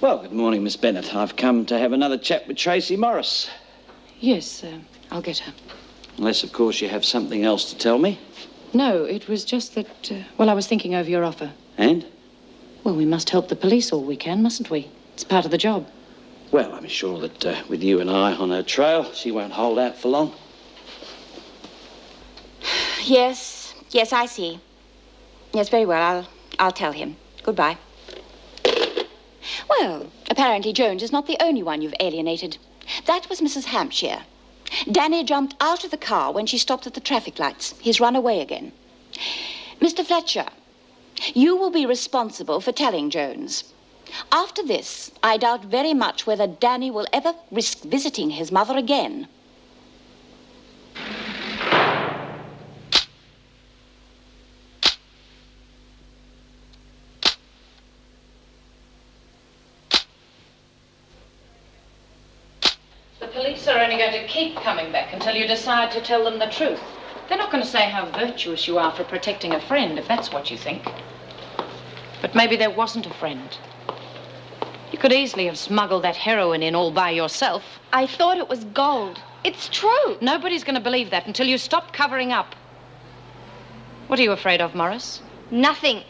Well, good morning, Miss Bennett. I've come to have another chat with Tracy Morris. Yes, I'll get her. Unless, of course, you have something else to tell me. No, it was just that, I was thinking over your offer. And? Well, we must help the police all we can, mustn't we? It's part of the job. Well, I'm sure that with you and I on her trail, she won't hold out for long. Yes, I see. Yes, very well. I'll tell him. Goodbye. Well, apparently Jones is not the only one you've alienated. That was Mrs. Hampshire. Danny jumped out of the car when she stopped at the traffic lights. He's run away again. Mr. Fletcher, you will be responsible for telling Jones. After this, I doubt very much whether Danny will ever risk visiting his mother again. The police are only going to keep coming back until you decide to tell them the truth. They're not going to say how virtuous you are for protecting a friend, if that's what you think. But maybe there wasn't a friend. You could easily have smuggled that heroin in all by yourself. I thought it was gold. It's true. Nobody's going to believe that until you stop covering up. What are you afraid of, Morris? Nothing.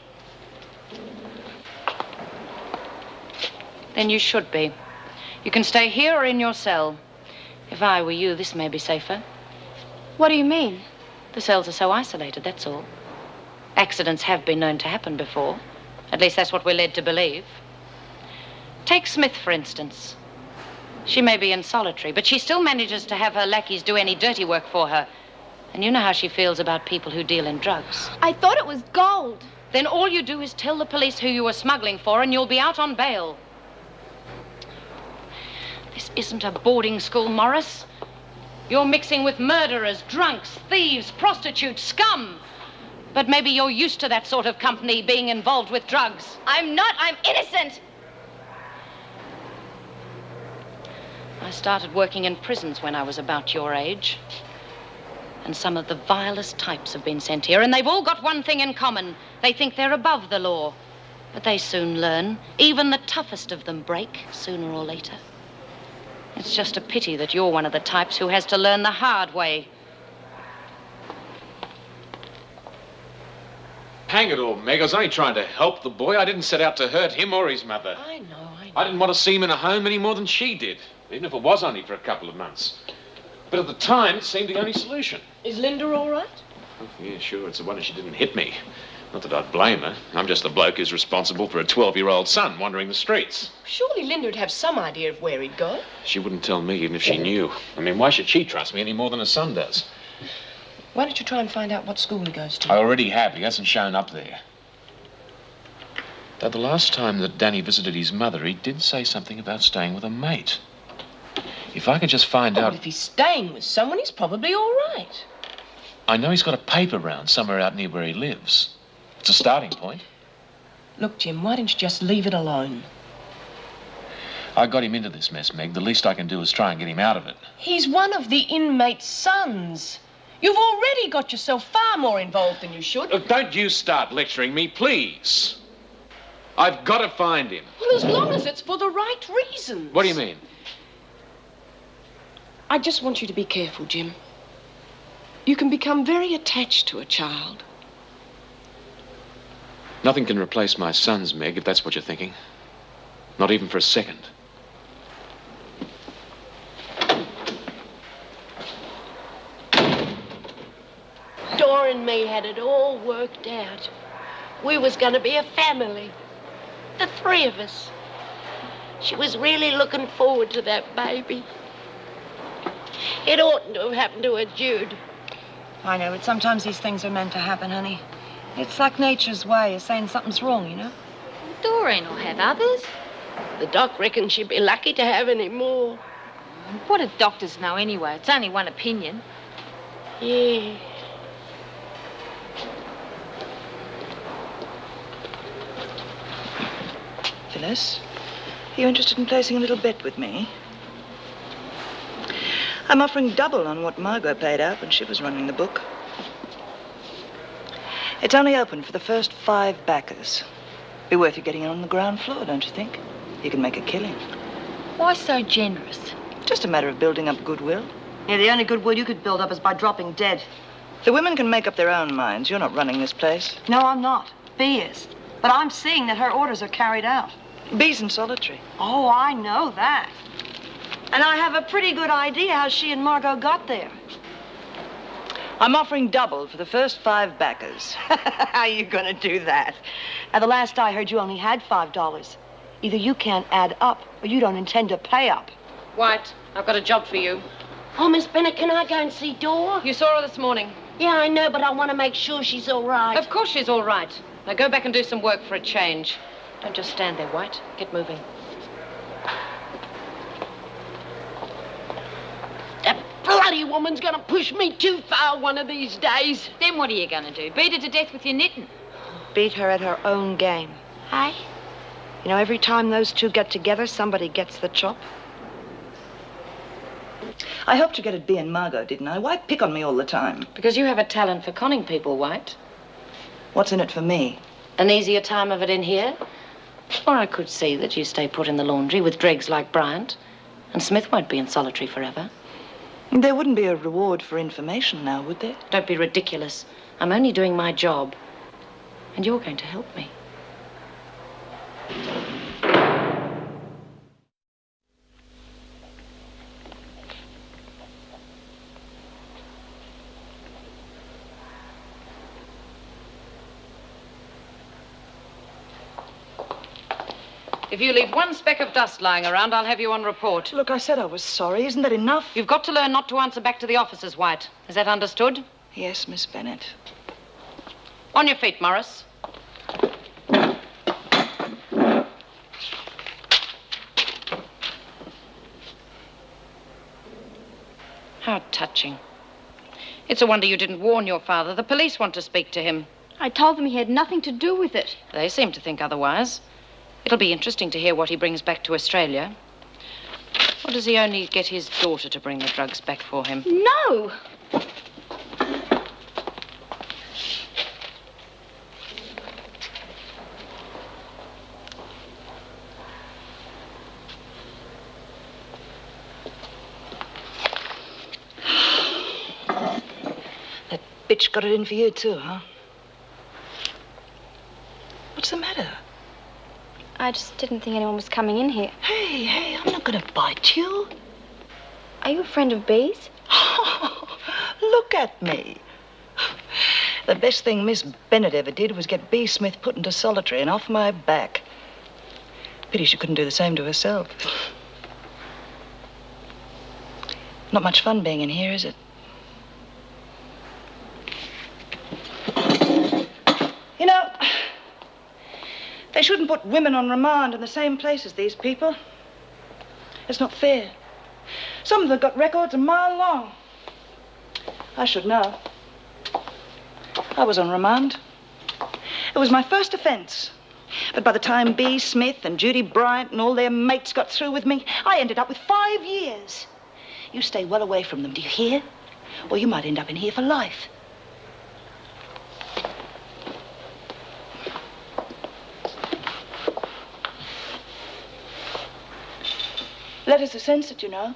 Then you should be. You can stay here or in your cell. If I were you, this may be safer. What do you mean? The cells are so isolated, that's all. Accidents have been known to happen before. At least that's what we're led to believe. Take Smith, for instance. She may be in solitary, but she still manages to have her lackeys do any dirty work for her. And you know how she feels about people who deal in drugs. I thought it was gold. Then all you do is tell the police who you were smuggling for, and you'll be out on bail. This isn't a boarding school, Morris. You're mixing with murderers, drunks, thieves, prostitutes, scum. But maybe you're used to that sort of company being involved with drugs. I'm not. I'm innocent. I started working in prisons when I was about your age. And some of the vilest types have been sent here, and they've all got one thing in common. They think they're above the law. But they soon learn. Even the toughest of them break, sooner or later. It's just a pity that you're one of the types who has to learn the hard way. Hang it all, Meg. I was only trying to help the boy. I didn't set out to hurt him or his mother. I know. I didn't want to see him in a home any more than she did, even if it was only for a couple of months. But at the time, it seemed the only solution. Is Linda all right? Oh, yeah, sure. It's the one that she didn't hit me. Not that I'd blame her. I'm just the bloke who's responsible for a 12-year-old son wandering the streets. Surely Linda would have some idea of where he'd go. She wouldn't tell me, even if she knew. I mean, why should she trust me any more than her son does? Why don't you try and find out what school he goes to? I already have. He hasn't shown up there. Though the last time that Danny visited his mother, he did say something about staying with a mate. If I could just find out... Well, if he's staying with someone, he's probably all right. I know he's got a paper round somewhere out near where he lives. It's a starting point. Look, Jim, why don't you just leave it alone? I got him into this mess, Meg. The least I can do is try and get him out of it. He's one of the inmate's sons. You've already got yourself far more involved than you should. Look, don't you start lecturing me, please. I've got to find him. Well, as long as it's for the right reasons. What do you mean? I just want you to be careful, Jim. You can become very attached to a child. Nothing can replace my sons, Meg, if that's what you're thinking. Not even for a second. Dora and me had it all worked out. We was going to be a family. The three of us. She was really looking forward to that baby. It oughtn't to have happened to her, Jude. I know, but sometimes these things are meant to happen, honey. It's like nature's way of saying something's wrong, you know? Doreen will have others. The doc reckons she'd be lucky to have any more. What do doctors know anyway? It's only one opinion. Yeah. Phyllis, are you interested in placing a little bet with me? I'm offering double on what Margot paid out when she was running the book. It's only open for the first 5 backers. Be worth you getting in on the ground floor, don't you think? you can make a killing. Why so generous? Just a matter of building up goodwill. Yeah, the only goodwill you could build up is by dropping dead. The women can make up their own minds. You're not running this place. No, I'm not. Bee is. But I'm seeing that her orders are carried out. Bee's in solitary. Oh, I know that. And I have a pretty good idea how she and Margot got there. I'm offering double for the first 5 backers. How are you going to do that? At the last I heard, you only had $5. Either you can't add up or you don't intend to pay up. White, I've got a job for you. Oh, Miss Bennett, can I go and see Dora? You saw her this morning. Yeah, I know, but I want to make sure she's all right. Of course she's all right. Now go back and do some work for a change. Don't just stand there, White. Get moving. That bloody woman's going to push me too far one of these days. Then what are you going to do? Beat her to death with your knitting? Beat her at her own game. Hey? You know, every time those two get together, somebody gets the chop. I hoped to get at Bee and Margot, didn't I? Why pick on me all the time? Because you have a talent for conning people, White. What's in it for me? An easier time of it in here. Or I could see that you stay put in the laundry with dregs like Bryant. And Smith won't be in solitary forever. There wouldn't be a reward for information now, would there? Don't be ridiculous. I'm only doing my job. And you're going to help me. If you leave one speck of dust lying around, I'll have you on report. Look, I said I was sorry. Isn't that enough? You've got to learn not to answer back to the officers, White. Is that understood? Yes, Miss Bennett. On your feet, Morris. How touching. It's a wonder you didn't warn your father. The police want to speak to him. I told them he had nothing to do with it. They seem to think otherwise. It'll be interesting to hear what he brings back to Australia. Or does he only get his daughter to bring the drugs back for him? No! That bitch got it in for you, too, huh? What's the matter? I just didn't think anyone was coming in here. Hey, I'm not gonna bite you. Are you a friend of Bee's? Look at me. The best thing Miss Bennett ever did was get Bee Smith put into solitary and off my back. Pity she couldn't do the same to herself. Not much fun being in here, is it? You know, they shouldn't put women on remand in the same place as these people. It's not fair. Some of them got records a mile long. I should know. I was on remand. It was my first offense. But by the time Bee Smith and Judy Bryant and all their mates got through with me, I ended up with 5 years. You stay well away from them, do you hear? Or you might end up in here for life. Letters are censored, you know.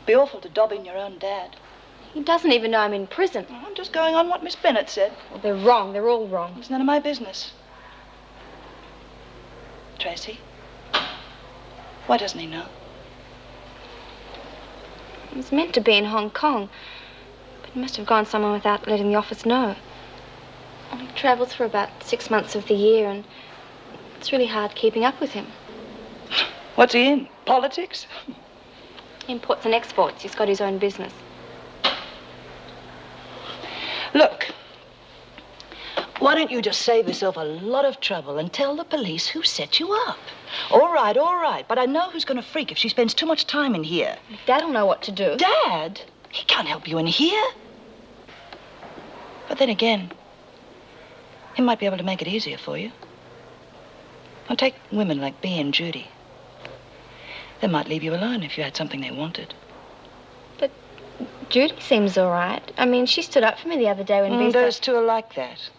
Be awful to dob in your own dad. He doesn't even know I'm in prison. I'm just going on what Miss Bennett said. Well, they're wrong. They're all wrong. It's none of my business. Tracy, why doesn't he know? He was meant to be in Hong Kong, but he must have gone somewhere without letting the office know. He travels for about 6 months of the year, and it's really hard keeping up with him. What's he in? Politics? Imports and exports. He's got his own business. Look, why don't you just save yourself a lot of trouble and tell the police who set you up? All right, but I know who's going to freak if she spends too much time in here. Dad'll know what to do. Dad? He can't help you in here. But then again, he might be able to make it easier for you. Now, take women like Bee and Judy. They might leave you alone if you had something they wanted. But Judy seems all right. I mean, she stood up for me the other day when Bee... Those two are like that.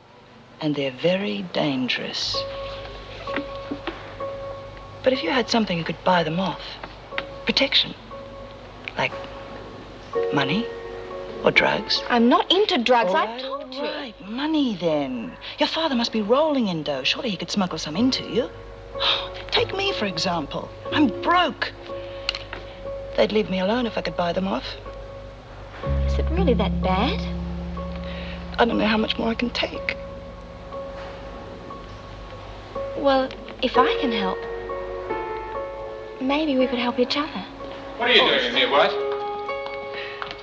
And they're very dangerous. But if you had something you could buy them off, protection, like money or drugs. I'm not into drugs. All I've right, told you. all right, money then. Your father must be rolling in dough. Surely he could smuggle some into you. Take me, for example. I'm broke. They'd leave me alone if I could buy them off. Is it really that bad? I don't know how much more I can take. Well, if I can help, maybe we could help each other. What are you doing in here, White?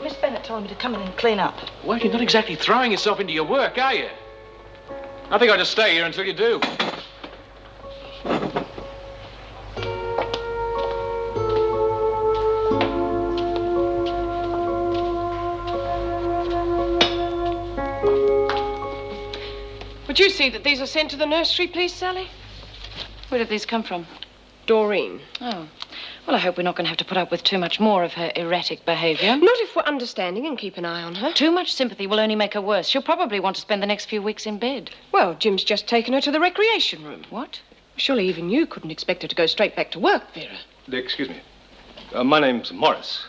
Miss Bennett told me to come in and clean up. White, you're not exactly throwing yourself into your work, are you? I think I'll just stay here until you do. Would you see that these are sent to the nursery, please, Sally? Where did these come from? Doreen. Oh. Well, I hope we're not going to have to put up with too much more of her erratic behaviour. Not if we're understanding and keep an eye on her. Too much sympathy will only make her worse. She'll probably want to spend the next few weeks in bed. Well, Jim's just taken her to the recreation room. What? Surely even you couldn't expect her to go straight back to work, Vera. Excuse me. My name's Morris.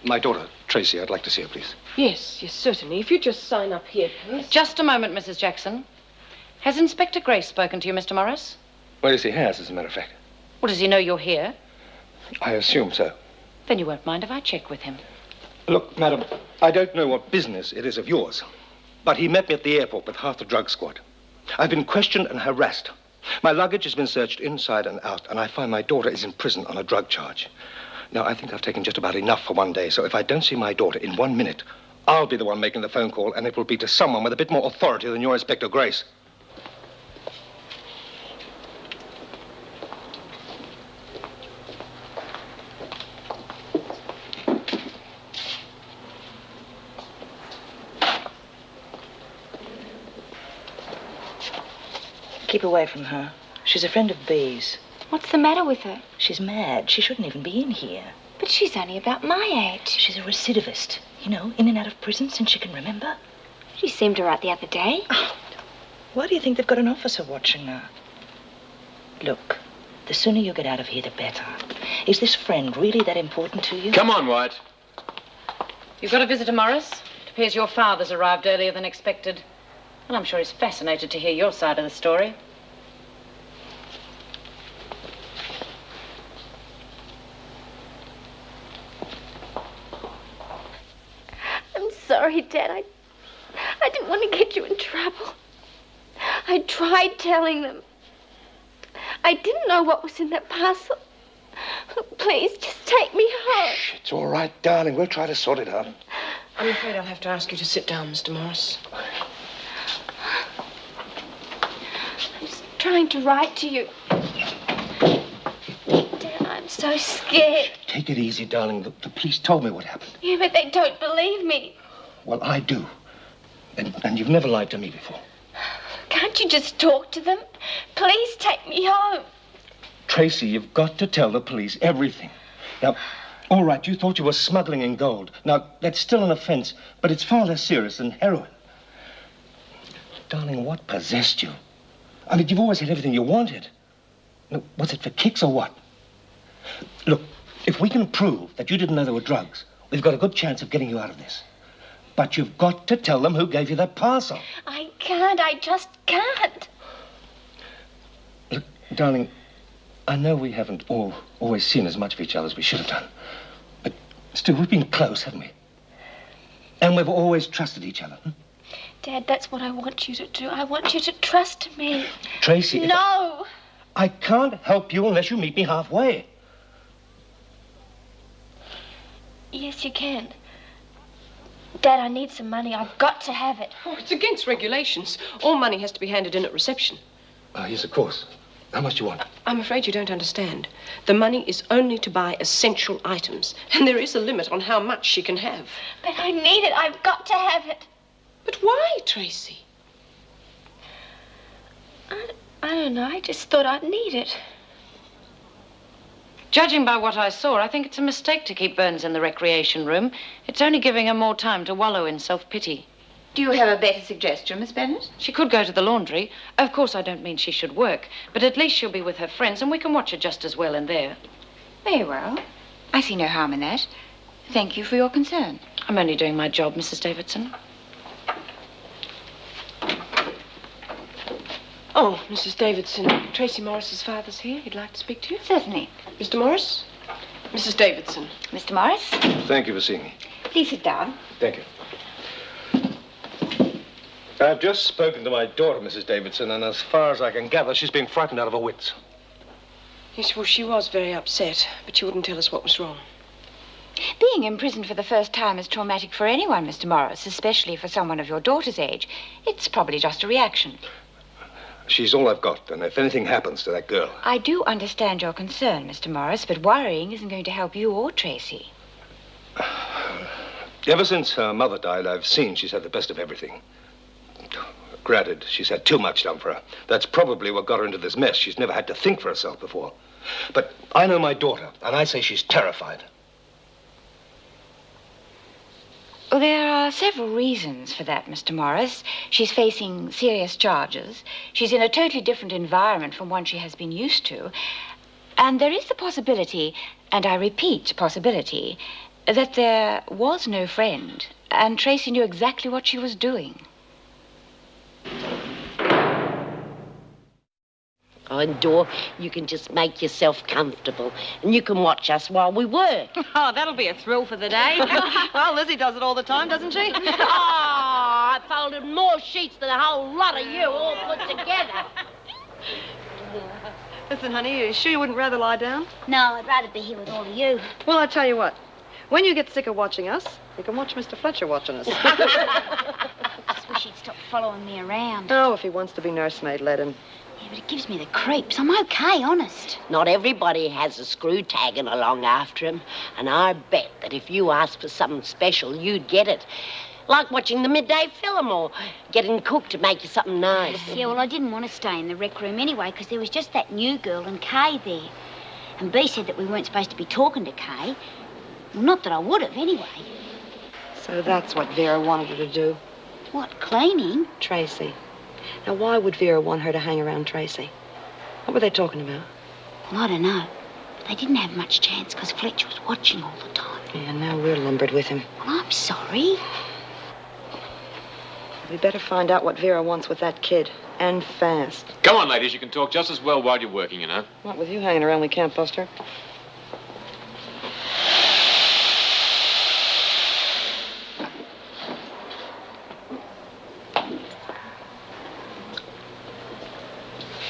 My daughter, Tracy, I'd like to see her, please. Yes, certainly. If you just sign up here, please. Just a moment, Mrs. Jackson. Has Inspector Grace spoken to you, Mr. Morris? Well, yes, he has, as a matter of fact. Well, does he know you're here? I assume so. Then you won't mind if I check with him. Look, madam, I don't know what business it is of yours, but he met me at the airport with half the drug squad. I've been questioned and harassed. My luggage has been searched inside and out, and I find my daughter is in prison on a drug charge. Now, I think I've taken just about enough for one day, so if I don't see my daughter in 1 minute, I'll be the one making the phone call, and it will be to someone with a bit more authority than your Inspector Grace. Keep away from her. She's a friend of Bee's. What's the matter with her? She's mad. She shouldn't even be in here. But she's only about my age. She's a recidivist. You know, in and out of prison since she can remember. She seemed all right the other day. Oh, why do you think they've got an officer watching her? Look, the sooner you get out of here, the better. Is this friend really that important to you? Come on, White. You've got a visitor, Morris? It appears your father's arrived earlier than expected. Well, I'm sure he's fascinated to hear your side of the story. I'm sorry, Dad. I didn't want to get you in trouble. I tried telling them. I didn't know what was in that parcel. Please, just take me home. Shh, it's all right, darling. We'll try to sort it out. I'm afraid I'll have to ask you to sit down, Mr. Morris. I'm just trying to write to you. Dad, I'm so scared. Take it easy, darling. The police told me what happened. Yeah, but they don't believe me. Well, I do. And you've never lied to me before. Can't you just talk to them? Please take me home. Tracy, you've got to tell the police everything. Now, all right, you thought you were smuggling in gold. Now, that's still an offense, but it's far less serious than heroin. Darling, what possessed you? I mean, you've always had everything you wanted. Now, was it for kicks or what? Look, if we can prove that you didn't know there were drugs, we've got a good chance of getting you out of this. But you've got to tell them who gave you that parcel. I can't. I just can't. Look, darling, I know we haven't always seen as much of each other as we should have done. But still, we've been close, haven't we? And we've always trusted each other. Dad, that's what I want you to do. I want you to trust me. Tracy, No. I can't help you unless you meet me halfway. Yes, you can. Dad, I need some money. I've got to have it. Oh, it's against regulations. All money has to be handed in at reception. Yes, of course. How much do you want? I'm afraid you don't understand. The money is only to buy essential items, and there is a limit on how much she can have. But I need it. I've got to have it. But why, Tracy? I don't know. I just thought I'd need it. Judging by what I saw, I think it's a mistake to keep Burns in the recreation room. It's only giving him more time to wallow in self-pity. Do you have a better suggestion, Miss Bennet? She could go to the laundry. Of course, I don't mean she should work, but at least she'll be with her friends and we can watch her just as well in there. Very well. I see no harm in that. Thank you for your concern. I'm only doing my job, Mrs. Davidson. Oh, Mrs. Davidson, Tracy Morris's father's here. He'd like to speak to you. Certainly. Mr. Morris? Mrs. Davidson. Mr. Morris, Thank you for seeing me. please sit down. Thank you. I've just spoken to my daughter, Mrs. Davidson, and as far as I can gather, she's being frightened out of her wits. Yes, well, she was very upset, but she wouldn't tell us what was wrong. Being imprisoned for the first time is traumatic for anyone, Mr. Morris, especially for someone of your daughter's age. It's probably just a reaction. She's all I've got, and if anything happens to that girl... I do understand your concern, Mr. Morris, but worrying isn't going to help you or Tracy. Ever since her mother died, I've seen she's had the best of everything. Granted, she's had too much done for her. That's probably what got her into this mess. She's never had to think for herself before. But I know my daughter, and I say she's terrified. Well, there are several reasons for that, Mr. Morris. She's facing serious charges. She's in a totally different environment from one she has been used to. And there is the possibility, and I repeat, possibility, that there was no friend, and Tracy knew exactly what she was doing. Oh, and Dor, you can just make yourself comfortable and you can watch us while we work. Oh, that'll be a thrill for the day. Well, Lizzie does it all the time, doesn't she? Oh, I folded more sheets than a whole lot of you all put together. Listen, honey, you sure you wouldn't rather lie down? No, I'd rather be here with all of you. Well, I tell you what. When you get sick of watching us, you can watch Mr. Fletcher watching us. Just wish he'd stop following me around. Oh, if he wants to be nursemaid, let him. Yeah, but it gives me the creeps. I'm okay, honest. Not everybody has a screw tagging along after him, and I bet that if you asked for something special, you'd get it. Like watching the midday film or getting cooked to make you something nice. Yeah, well, I didn't want to stay in the rec room anyway, because there was just that new girl and Kay there. And B said that we weren't supposed to be talking to Kay. Well, not that I would have, anyway. So that's what Vera wanted her to do. What, cleaning? Tracy. Now, why would Vera want her to hang around Tracy? What were they talking about? Well, I don't know. But they didn't have much chance, because Fletcher was watching all the time. Yeah, now we're lumbered with him. Well, I'm sorry. We better find out what Vera wants with that kid. And fast. Come on, ladies, you can talk just as well while you're working, you know. Not with you hanging around, we can't bust her.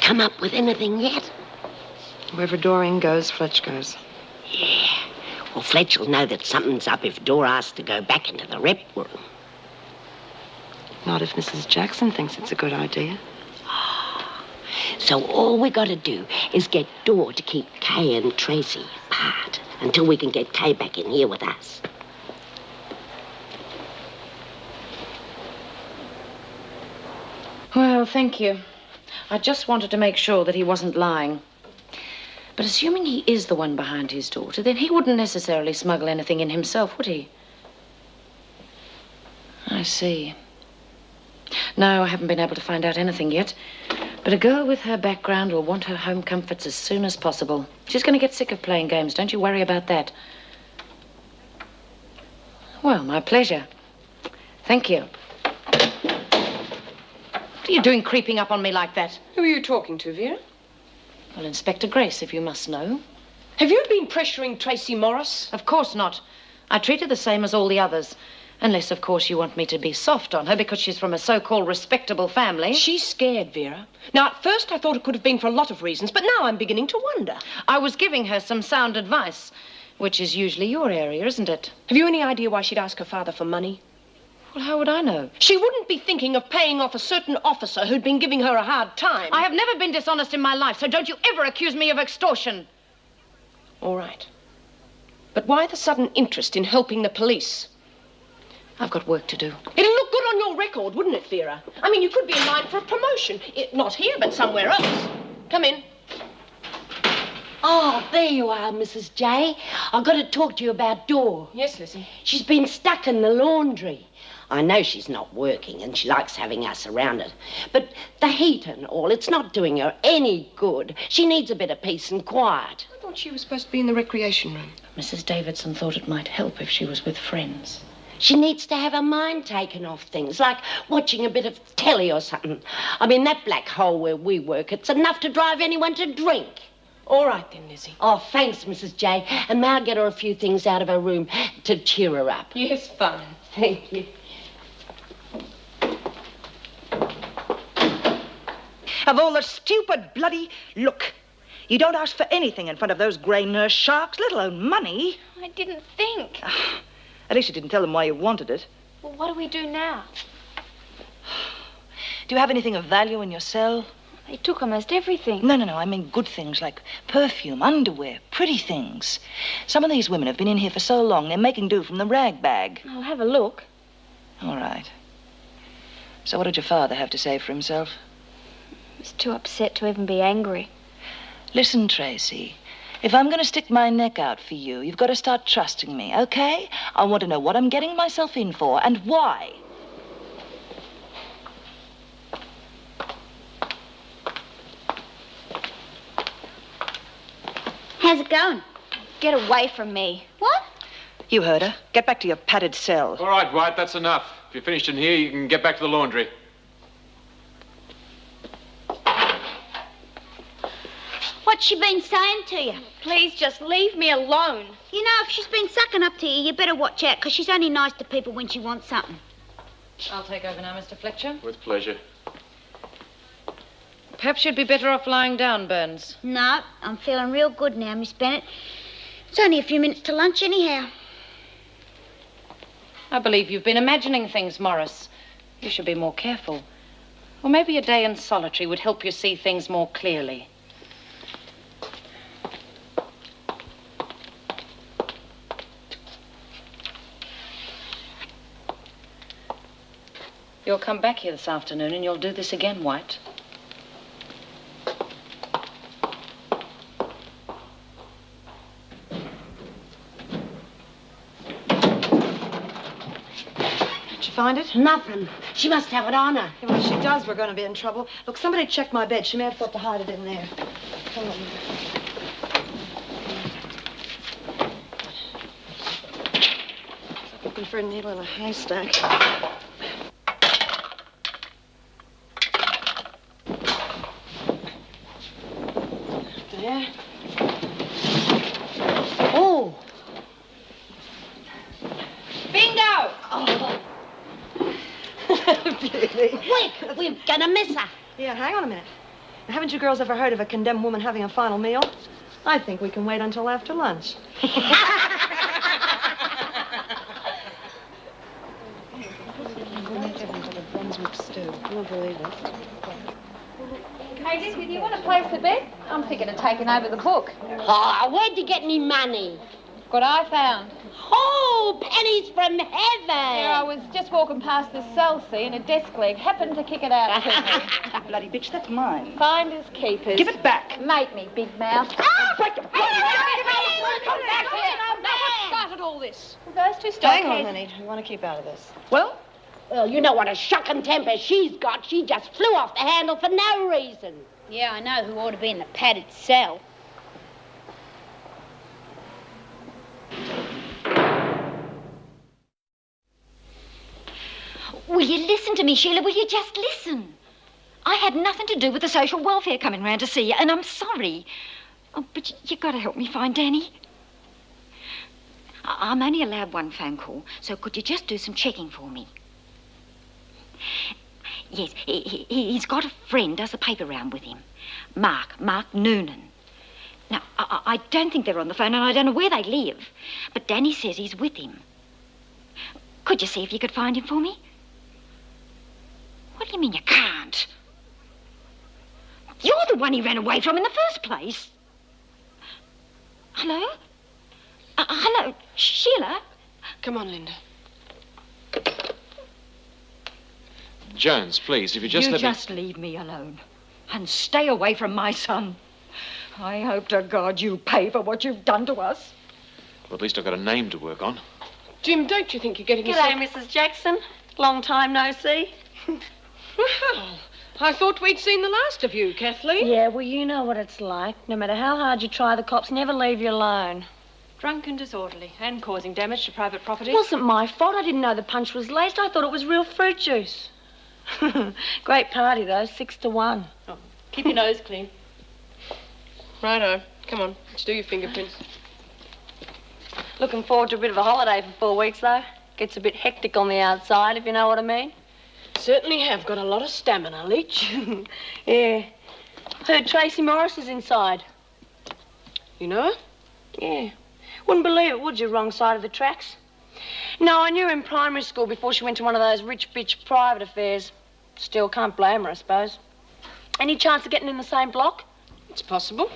Come up with anything yet? Wherever Doreen goes, Fletch goes. Yeah. Well, Fletch will know that something's up if Dora asks to go back into the rep room. Not if Mrs. Jackson thinks it's a good idea. So all we got to do is get Dora to keep Kay and Tracy apart until we can get Kay back in here with us. Well, thank you. I just wanted to make sure that he wasn't lying. But assuming he is the one behind his daughter, then he wouldn't necessarily smuggle anything in himself, would he? I see. No, I haven't been able to find out anything yet. But a girl with her background will want her home comforts as soon as possible. She's going to get sick of playing games. Don't you worry about that. Well, my pleasure. Thank you. What are you doing creeping up on me like that? Who are you talking to, Vera? Well, Inspector Grace, if you must know. Have you been pressuring Tracy Morris? Of course not. I treat her the same as all the others. Unless, of course, you want me to be soft on her because she's from a so-called respectable family. She's scared, Vera. Now, at first I thought it could have been for a lot of reasons, but now I'm beginning to wonder. I was giving her some sound advice, which is usually your area, isn't it? Have you any idea why she'd ask her father for money? Well, how would I know? She wouldn't be thinking of paying off a certain officer who'd been giving her a hard time. I have never been dishonest in my life, so don't you ever accuse me of extortion. All right. But why the sudden interest in helping the police? I've got work to do. It'll look good on your record, wouldn't it, Vera? I mean, you could be in line for a promotion. Not here, but somewhere else. Come in. Oh, there you are, Mrs. J. I've got to talk to you about Dora. Yes, Lizzie. She's been stuck in the laundry. I know she's not working and she likes having us around it. But the heat and all, it's not doing her any good. She needs a bit of peace and quiet. I thought she was supposed to be in the recreation room. Mrs. Davidson thought it might help if she was with friends. She needs to have her mind taken off things, like watching a bit of telly or something. I mean, that black hole where we work, it's enough to drive anyone to drink. All right then, Lizzie. Oh, thanks, Mrs. J. And may I get her a few things out of her room to cheer her up? Yes, fine. Thank you. Of all the stupid bloody... Look, you don't ask for anything in front of those grey nurse sharks, let alone money. I didn't think. At least you didn't tell them why you wanted it. Well, what do we do now? Do you have anything of value in your cell? They took almost everything. No. I mean good things like perfume, underwear, pretty things. Some of these women have been in here for so long, they're making do from the rag bag. I'll have a look. All right. So what did your father have to say for himself? I was too upset to even be angry. Listen, Tracy. If I'm going to stick my neck out for you, you've got to start trusting me, okay? I want to know what I'm getting myself in for and why. How's it going? Get away from me. What? You heard her. Get back to your padded cell. All right, White, that's enough. If you're finished in here, you can get back to the laundry. What's she been saying to you? Please just leave me alone. You know, if she's been sucking up to you, you better watch out, because she's only nice to people when she wants something. I'll take over now, Mr. Fletcher. With pleasure. Perhaps you'd be better off lying down, Burns. No, I'm feeling real good now, Miss Bennett. It's only a few minutes to lunch anyhow. I believe you've been imagining things, Morris. You should be more careful. Or maybe a day in solitary would help you see things more clearly. You'll come back here this afternoon and you'll do this again, White. Did you find it? Nothing. She must have it on her. Yeah, well, if she does, we're going to be in trouble. Look, somebody checked my bed. She may have thought to hide it in there. Come on. It's like looking for a needle in a haystack. There. Oh. Bingo! Oh. Really? Quick, we're gonna miss her. Yeah, hang on a minute. Haven't you girls ever heard of a condemned woman having a final meal? I think we can wait until after lunch. Won't believe it. Hey, Lizzie, do you want to place the bet? I'm thinking of taking over the book. Oh, where'd you get any money? What I found. Oh, pennies from heaven. Yeah, I was just walking past the cell, see, and a desk leg happened to kick it out to me. Bloody bitch, that's mine. Finders keepers. Give it back. Make me, big mouth. Break your... Come back here. Now, what started all this? Well, those two stockheads. Hang on, honey. We want to keep out of this. Well, you know what a shocking temper she's got. She just flew off the handle for no reason. Yeah, I know who ought to be in the padded cell. Will you listen to me, Sheila? Will you just listen? I had nothing to do with the social welfare coming round to see you, and I'm sorry. Oh, but you got to help me find Danny. I'm only allowed one phone call, so could you just do some checking for me? Yes, he's got a friend, does the paper round with him. Mark Noonan. Now, I don't think they're on the phone, and I don't know where they live. But Danny says he's with him. Could you see if you could find him for me? What do you mean you can't? You're the one he ran away from in the first place. Hello? Hello, Sheila? Come on, Linda. Jones, please, if you just You let just leave me alone and stay away from my son. I hope to God you pay for what you've done to us. Well, at least I've got a name to work on. Jim, don't you think you're getting G'day, Mrs. Jackson. Long time no see. Well, I thought we'd seen the last of you, Kathleen. Yeah, well, you know what it's like. No matter how hard you try, the cops never leave you alone. Drunk and disorderly, and causing damage to private property. It wasn't my fault. I didn't know the punch was laced. I thought it was real fruit juice. Great party, though, 6-1. Oh, keep your nose clean. Righto. Come on, let's do your fingerprints. Looking forward to a bit of a holiday for 4 weeks, though. Gets a bit hectic on the outside, if you know what I mean. Certainly have got a lot of stamina, Leach. Yeah. Heard Tracy Morris is inside. You know her? Yeah. Wouldn't believe it, would you? Wrong side of the tracks. No, I knew her in primary school before she went to one of those rich bitch private affairs. Still can't blame her, I suppose. Any chance of getting in the same block? It's possible.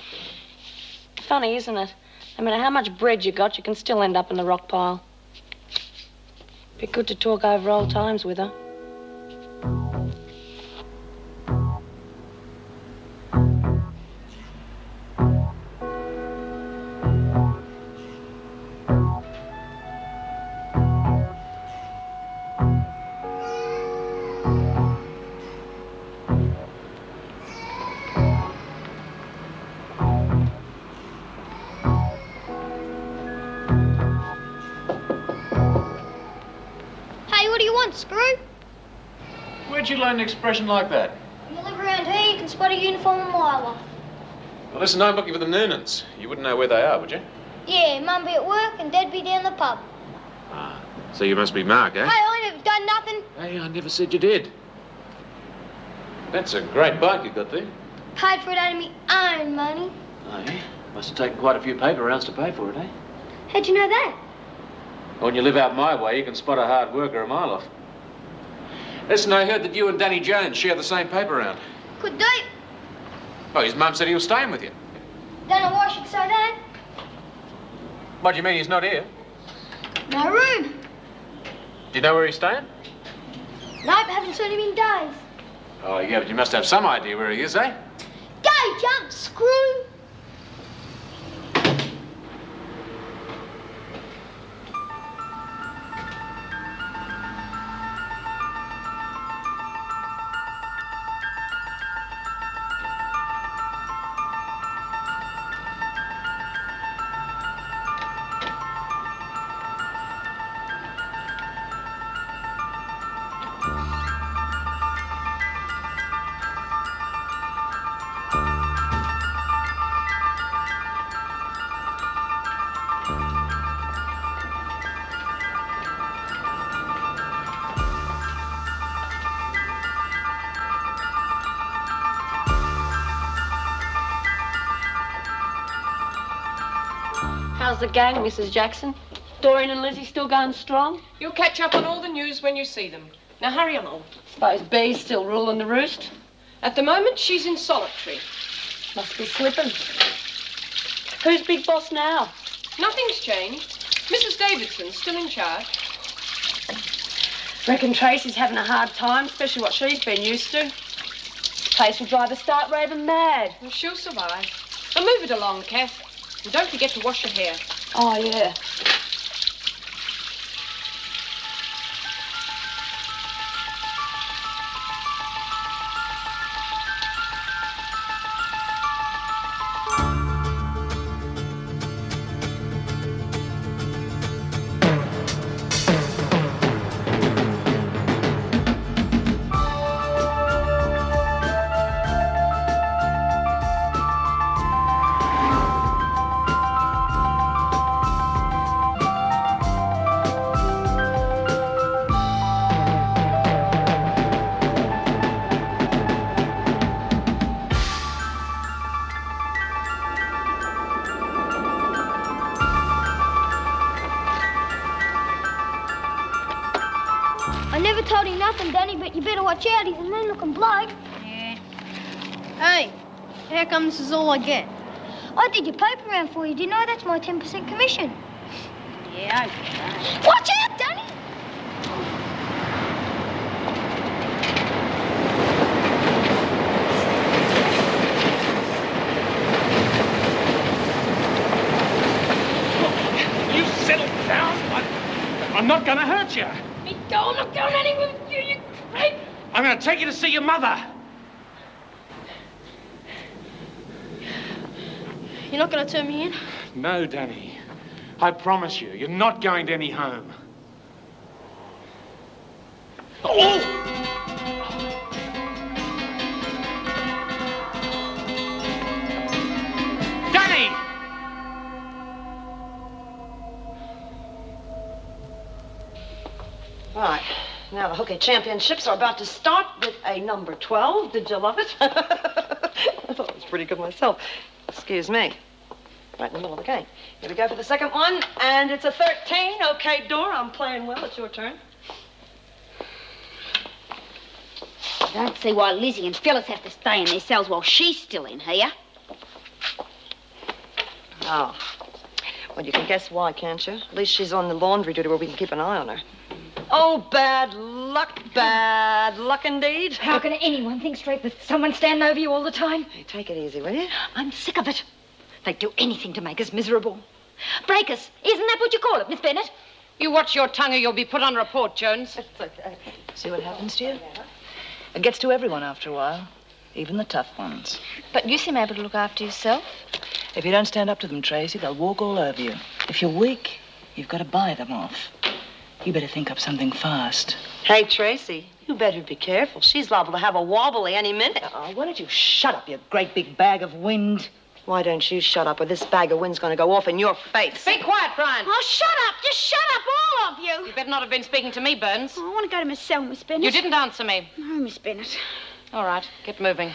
Funny, isn't it? No matter how much bread you got, you can still end up in the rock pile. Be good to talk over old times with her. Hey, what do you want, Screw? Where'd you learn an expression like that? When you live around here, you can spot a uniform a mile off. Well, listen, I'm looking for the Noonans. You wouldn't know where they are, would you? Yeah, Mum be at work and Dad be down the pub. Ah, so you must be Mark, eh? Hey, I never done nothing. Hey, I never said you did. That's a great bike you got there. Paid for it out of me own money. Oh, yeah? Must have taken quite a few paper rounds to pay for it, eh? How'd you know that? When you live out my way, you can spot a hard worker a mile off. Listen, I heard that you and Danny Jones share the same paper round. Could do. Oh, his mum said he was staying with you. Don't know why I should say that. What do you mean he's not here? No room. Do you know where he's staying? Nope, haven't seen him in days. Oh, yeah, but you must have some idea where he is, eh? Go, jump, Screw. How's the gang, Mrs. Jackson? Dorian and Lizzie still going strong? You'll catch up on all the news when you see them. Now hurry along. Suppose Bee's still ruling the roost? At the moment, she's in solitary. Must be slipping. Who's big boss now? Nothing's changed. Mrs. Davidson's still in charge. Reckon Tracy's having a hard time, especially what she's been used to. This place will drive her stark raving mad. Well, she'll survive. Now move it along, Kath. And don't forget to wash your hair. Oh, yeah. I never told him nothing, Danny, but you better watch out. He's a mean-looking bloke. Yeah. Hey, how come this is all I get? I did your paper round for you. Do you know that's my 10% commission? Yeah, okay. Watch out, Danny! You settle down. I'm not going to hurt you. Be Don't look down anyone, you right? I'm going to take you to see your mother. You're not going to turn me in? No, Danny. I promise you, you're not going to any home. Oh! Danny! Right. Now the Hockey Championships are about to start with a number 12. Did you love it? I thought it was pretty good myself. Excuse me. Right in the middle of the game. Here we go for the second one, and it's a 13. Okay, Dora, I'm playing well. It's your turn. I don't see why Lizzie and Phyllis have to stay in their cells while she's still in here. Oh. Well, you can guess why, can't you? At least she's on the laundry duty where we can keep an eye on her. Oh, bad luck indeed. How can anyone think straight with someone standing over you all the time? Hey, take it easy, will you? I'm sick of it. They'd do anything to make us miserable. Break us. Isn't that what you call it, Miss Bennett? You watch your tongue or you'll be put on report, Jones. It's okay. See what happens to you? It gets to everyone after a while, even the tough ones. But you seem able to look after yourself. If you don't stand up to them, Tracy, they'll walk all over you. If you're weak, you've got to buy them off. You better think up something fast. Hey, Tracy, you better be careful. She's liable to have a wobbly any minute. Oh, why don't you shut up, you great big bag of wind? Why don't you shut up or this bag of wind's going to go off in your face? Be quiet, Brian. Oh, shut up. Just shut up, all of you. You better not have been speaking to me, Burns. Oh, I want to go to my cell, Miss Bennett. You didn't answer me. No, Miss Bennett. All right, get moving.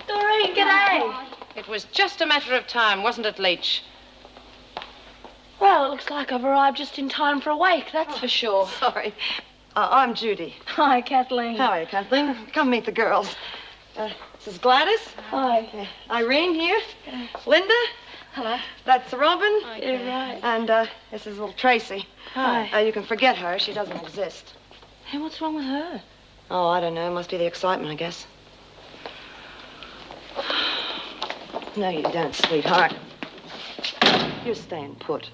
Doreen, g'day. It was just a matter of time, wasn't it, Leach? Well, it looks like I've arrived just in time for a wake, that's for sure. Sorry. I'm Judy. Hi, Kathleen. How are you, Kathleen? Come meet the girls. This is Gladys. Hi. Irene here. Linda. Hello. That's Robin. You're right. And this is little Tracy. Hi. You can forget her. She doesn't exist. Hey, what's wrong with her? Oh, I don't know. Must be the excitement, I guess. No, you don't, sweetheart. You're staying put.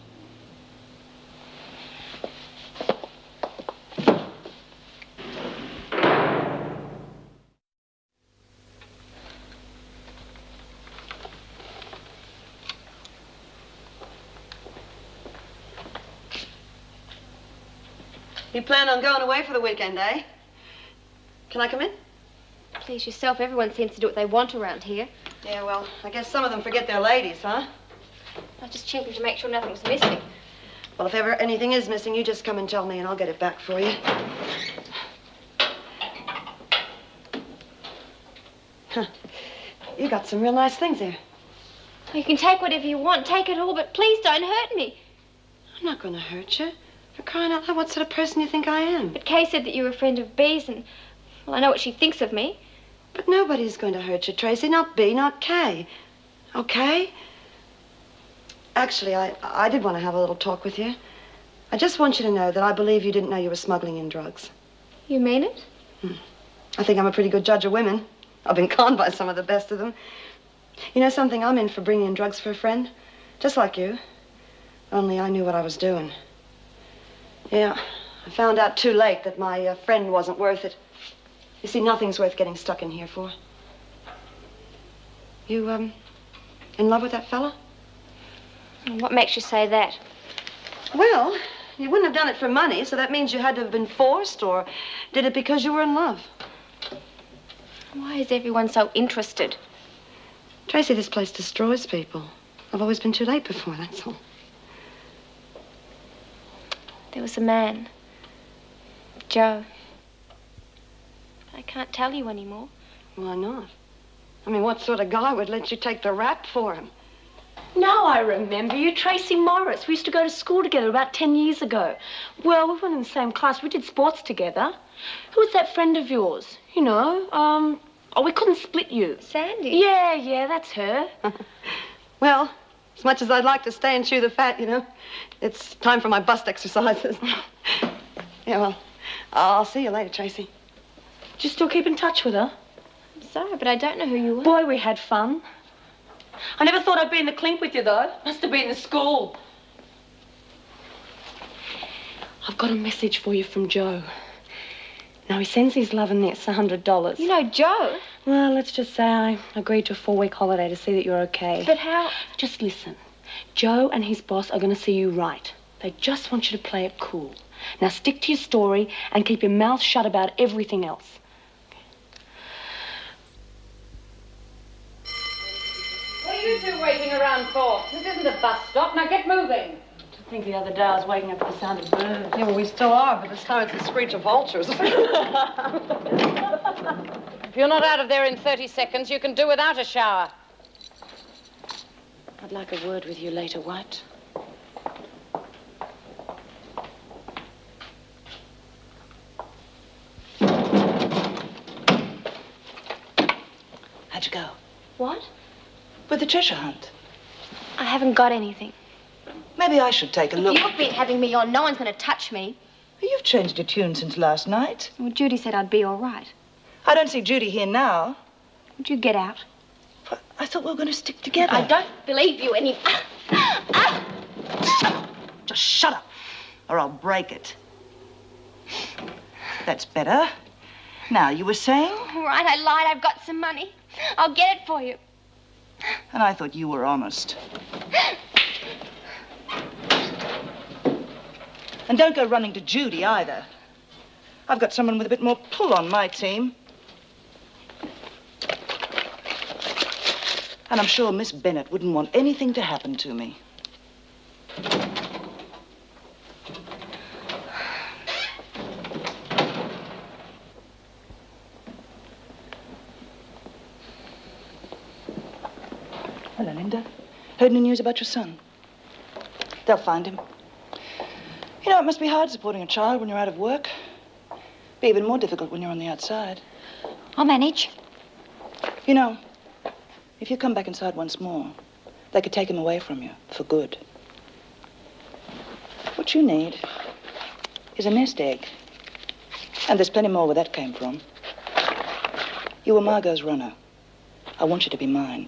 You plan on going away for the weekend, eh? Can I come in? Please yourself, everyone seems to do what they want around here. Yeah, well, I guess some of them forget their ladies, huh? I was just checking to make sure nothing was missing. Well, if ever anything is missing, you just come and tell me and I'll get it back for you. Huh. You got some real nice things there. Oh, you can take whatever you want, take it all, but please don't hurt me. I'm not going to hurt you. For crying out loud, what sort of person do you think I am? But Kay said that you were a friend of Bee's, and, well, I know what she thinks of me. But nobody's going to hurt you, Tracy. Not Bee, not Kay. Okay? Actually, I did want to have a little talk with you. I just want you to know that I believe you didn't know you were smuggling in drugs. You mean it? I think I'm a pretty good judge of women. I've been conned by some of the best of them. You know something? I'm in for bringing in drugs for a friend. Just like you. Only I knew what I was doing. Yeah, I found out too late that my friend wasn't worth it. You see, nothing's worth getting stuck in here for. You, in love with that fella? What makes you say that? Well, you wouldn't have done it for money, so that means you had to have been forced, or did it because you were in love? Why is everyone so interested? Tracy, this place destroys people. I've always been too late before, that's all. There was a man, Joe. I can't tell you anymore. Why not? I mean, what sort of guy would let you take the rap for him? Now I remember you, Tracy Morris. We used to go to school together about 10 years ago. Well, we weren't in the same class. We did sports together. Who was that friend of yours? You know, oh, we couldn't split you. Sandy? Yeah, that's her. Well, as much as I'd like to stay and chew the fat, you know, it's time for my bust exercises. Yeah, well, I'll see you later, Tracy. Do you still keep in touch with her? I'm sorry, but I don't know who you were. Boy, we had fun. I never thought I'd be in the clink with you, though. Must have been in school. I've got a message for you from Joe. Now, he sends his love and it's $100. You know Joe? Well, let's just say I agreed to a 4-week holiday to see that you're okay. But how? Just listen. Joe and his boss are going to see you right. They just want you to play it cool. Now, stick to your story and keep your mouth shut about everything else. What are you two waiting around for? This isn't a bus stop. Now get moving. I think the other day I was waking up to the sound of birds. Yeah, well, we still are, but this time it's the screech of vultures. If you're not out of there in 30 seconds, you can do without a shower. I'd like a word with you later, White. How'd you go? What? With the treasure hunt. I haven't got anything. Maybe I should take a look. You've been having me on. No one's going to touch me. You've changed your tune since last night. Well, Judy said I'd be all right. I don't see Judy here now. Would you get out? But I thought we were going to stick together. I don't believe you any... Just shut up, or I'll break it. That's better. Now, you were saying? All right, I lied. I've got some money. I'll get it for you. And I thought you were honest. And don't go running to Judy either. I've got someone with a bit more pull on my team. And I'm sure Miss Bennett wouldn't want anything to happen to me. Hello, Linda. Heard any news about your son? They'll find him. You know, it must be hard supporting a child when you're out of work. Be even more difficult when you're on the outside. I'll manage. You know, if you come back inside once more, they could take him away from you for good. What you need is a nest egg. And there's plenty more where that came from. You were Margot's runner. I want you to be mine.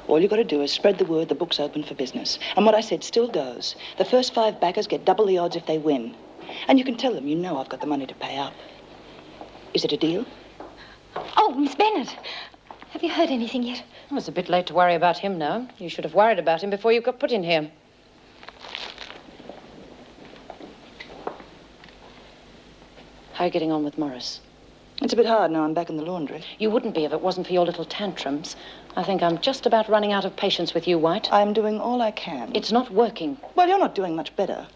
All you got to do is spread the word the book's open for business. And what I said still goes. The first 5 backers get double the odds if they win. And you can tell them you know I've got the money to pay up. Is it a deal? Oh, Miss Bennett. Have you heard anything yet? Oh, it's a bit late to worry about him now. You should have worried about him before you got put in here. How are you getting on with Morris? It's a bit hard now I'm back in the laundry. You wouldn't be if it wasn't for your little tantrums. I think I'm just about running out of patience with you, White. I'm doing all I can. It's not working. Well, you're not doing much better.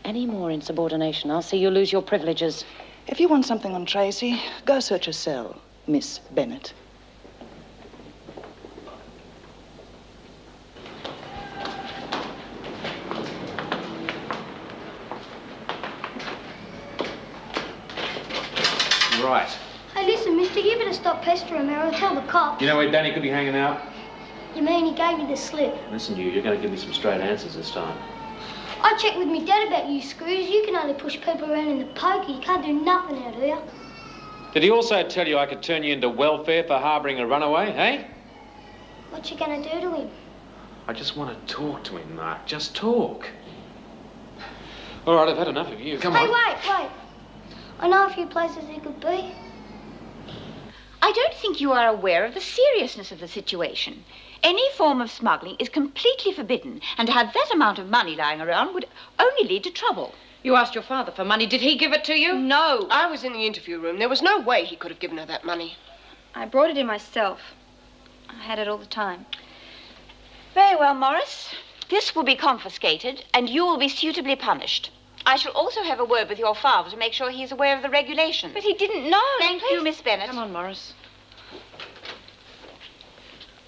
Any more insubordination, I'll see you lose your privileges. If you want something on Tracy, go search her cell, Miss Bennett. Right. Hey, listen, mister, you better stop pestering me or I'll tell the cops. You know where Danny could be hanging out? You mean he gave me the slip? Listen, you're going to give me some straight answers this time. I checked with me dad about you screws. You can only push people around in the poker. You can't do nothing out here. Did he also tell you I could turn you into welfare for harbouring a runaway, hey? What you gonna do to him? I just want to talk to him, Mark. Just talk. All right, I've had enough of you. Come on. Hey, wait. I know a few places he could be. I don't think you are aware of the seriousness of the situation. Any form of smuggling is completely forbidden, and to have that amount of money lying around would only lead to trouble. You asked your father for money. Did he give it to you? No. I was in the interview room. There was no way he could have given her that money. I brought it in myself. I had it all the time. Very well, Morris. This will be confiscated, and you will be suitably punished. I shall also have a word with your father to make sure he's aware of the regulations. But he didn't know. Thank you, Miss Bennett. Come on, Morris.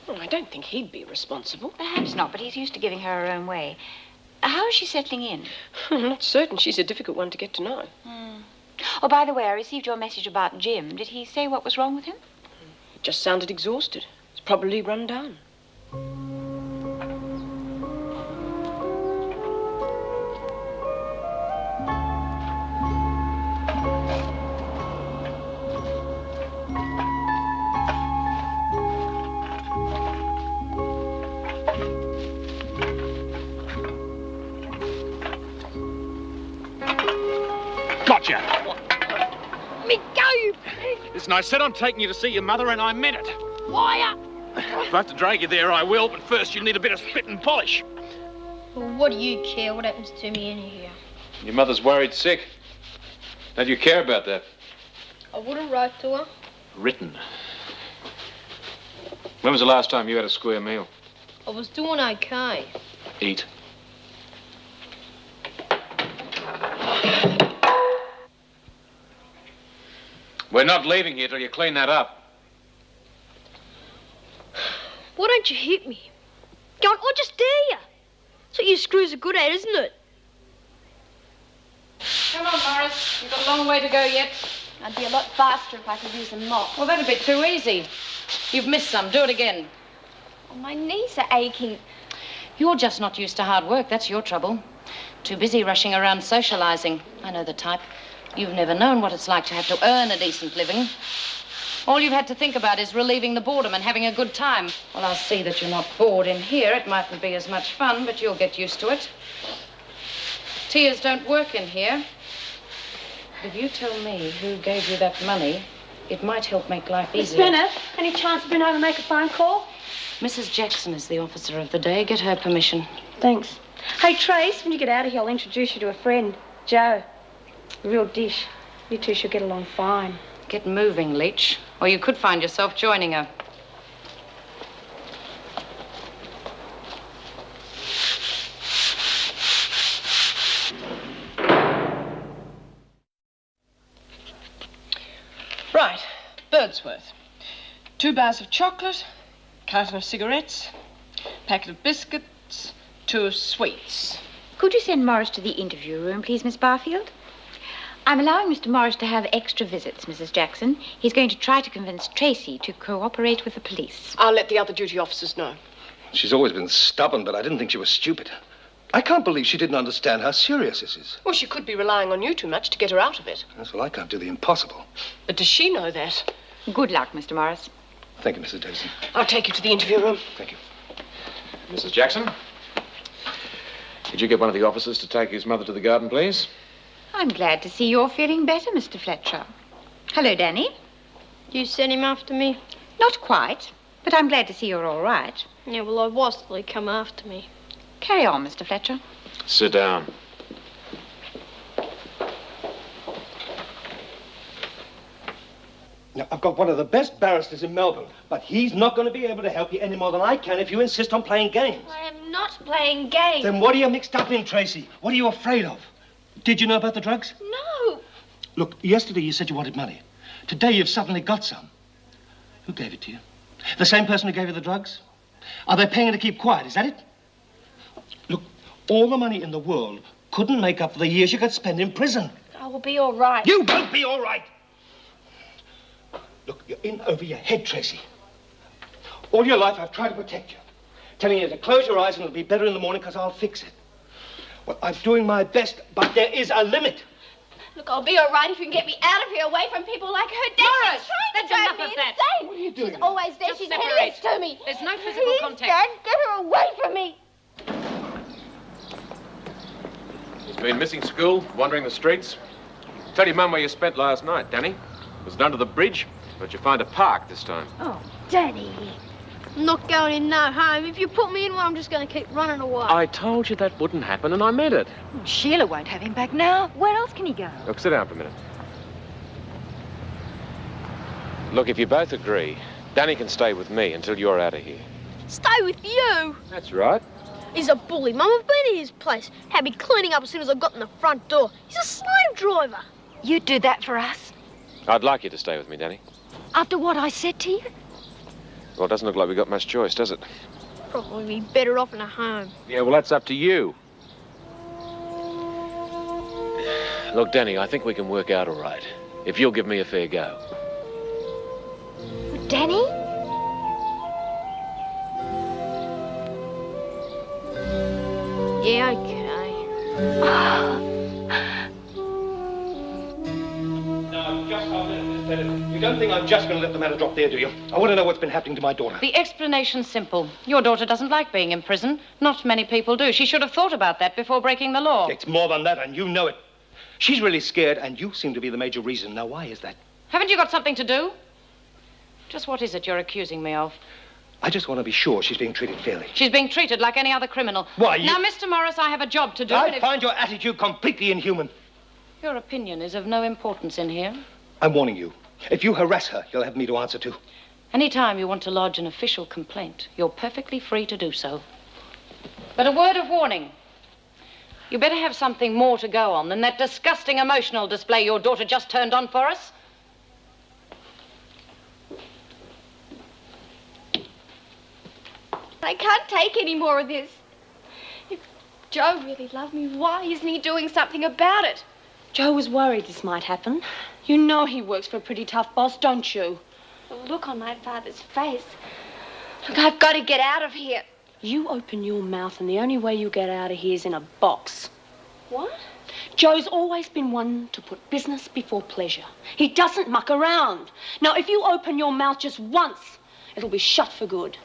Well, I don't think he'd be responsible. Perhaps not, but he's used to giving her her own way. How is she settling in? I'm not certain. She's a difficult one to get to know. Oh, by the way, I received your message about Jim. Did he say what was wrong with him? He just sounded exhausted. He's probably run down. Fletcher. Let me go, you pig! Listen, I said I'm taking you to see your mother, and I meant it. Wire! If I have to drag you there, I will, but first you'll need a bit of spit and polish. Well, what do you care what happens to me anyhow? Your mother's worried sick. How do you care about that? I wouldn't write to her. Written. When was the last time you had a square meal? I was doing okay. Eat. We're not leaving here till you clean that up. Why don't you hit me? Go on, I'll just dare you. That's what you screws are good at, isn't it? Come on, Morris. You've got a long way to go yet. I'd be a lot faster if I could use a mop. Well, that'd be too easy. You've missed some. Do it again. Oh, my knees are aching. You're just not used to hard work. That's your trouble. Too busy rushing around socializing. I know the type. You've never known what it's like to have to earn a decent living. All you've had to think about is relieving the boredom and having a good time. Well, I'll see that you're not bored in here. It mightn't be as much fun, but you'll get used to it. Tears don't work in here. If you tell me who gave you that money, it might help make life Miss easier. Bennett, any chance of being able to make a phone call? Mrs. Jackson is the officer of the day. Get her permission. Thanks. Hey, Trace, when you get out of here, I'll introduce you to a friend, Joe. A real dish. You two should get along fine. Get moving, Leach, or you could find yourself joining her. Right, Birdsworth. 2 bars of chocolate, carton of cigarettes, packet of biscuits, 2 of sweets. Could you send Morris to the interview room, please, Miss Barfield? I'm allowing Mr. Morris to have extra visits, Mrs. Jackson. He's going to try to convince Tracy to cooperate with the police. I'll let the other duty officers know. She's always been stubborn, but I didn't think she was stupid. I can't believe she didn't understand how serious this is. Well, she could be relying on you too much to get her out of it. Yes, well, I can't do the impossible. But does she know that? Good luck, Mr. Morris. Thank you, Mrs. Davison. I'll take you to the interview room. Thank you. Mrs. Jackson? Could you get one of the officers to take his mother to the garden, please? I'm glad to see you're feeling better, Mr. Fletcher. Hello, Danny. You sent him after me? Not quite, but I'm glad to see you're all right. Yeah, well, I was till he come after me. Carry on, Mr. Fletcher. Sit down. Now, I've got one of the best barristers in Melbourne, but he's not going to be able to help you any more than I can if you insist on playing games. I am not playing games. Then what are you mixed up in, Tracy? What are you afraid of? Did you know about the drugs? No. Look, yesterday you said you wanted money. Today you've suddenly got some. Who gave it to you? The same person who gave you the drugs? Are they paying you to keep quiet? Is that it? Look, all the money in the world couldn't make up for the years you could spend in prison. I will be all right. You won't be all right. Look, you're in over your head, Tracy. All your life I've tried to protect you. Telling you to close your eyes and it'll be better in the morning because I'll fix it. Well, I'm doing my best, but there is a limit. Look, I'll be all right if you can get me out of here, away from people like her. Dad, Morris, she's trying that's to drive enough me of that. insane. What are you doing? She's always there. Just She's separate. hideous to me. There's no physical Please, contact. Dad, get her away from me. He's been missing school, wandering the streets. Tell your mum where you spent last night, Danny. Was it under the bridge? But you find a park this time. Oh, Danny. I'm not going in no home. If you put me in one, I'm just going to keep running away. I told you that wouldn't happen, and I meant it. Sheila won't have him back now. Where else can he go? Look, sit down for a minute. Look, if you both agree, Danny can stay with me until you're out of here. Stay with you. That's right. He's a bully, Mum. I've been to his place. Had me cleaning up as soon as I got in the front door. He's a slave driver. You'd do that for us? I'd like you to stay with me, Danny. After what I said to you? Well, it doesn't look like we've got much choice, does it? Probably be better off in a home. Yeah, well, that's up to you. Look, Danny, I think we can work out all right, if you'll give me a fair go. Danny? Yeah, okay. You don't think I'm just going to let the matter drop there, do you? I want to know what's been happening to my daughter. The explanation's simple. Your daughter doesn't like being in prison. Not many people do. She should have thought about that before breaking the law. It's more than that, and you know it. She's really scared, and you seem to be the major reason. Now, why is that? Haven't you got something to do? Just what is it you're accusing me of? I just want to be sure she's being treated fairly. She's being treated like any other criminal. Why, you... Now, Mr. Morris, I have a job to do. I find your attitude completely inhuman. Your opinion is of no importance in here. I'm warning you. If you harass her, you'll have me to answer to. Any time you want to lodge an official complaint, you're perfectly free to do so. But a word of warning. You better have something more to go on than that disgusting emotional display your daughter just turned on for us. I can't take any more of this. If Joe really loved me, why isn't he doing something about it? Joe was worried this might happen. You know he works for a pretty tough boss, don't you? The look on my father's face. Look, I've got to get out of here. You open your mouth and the only way you get out of here is in a box. What? Joe's always been one to put business before pleasure. He doesn't muck around. Now, if you open your mouth just once, it'll be shut for good.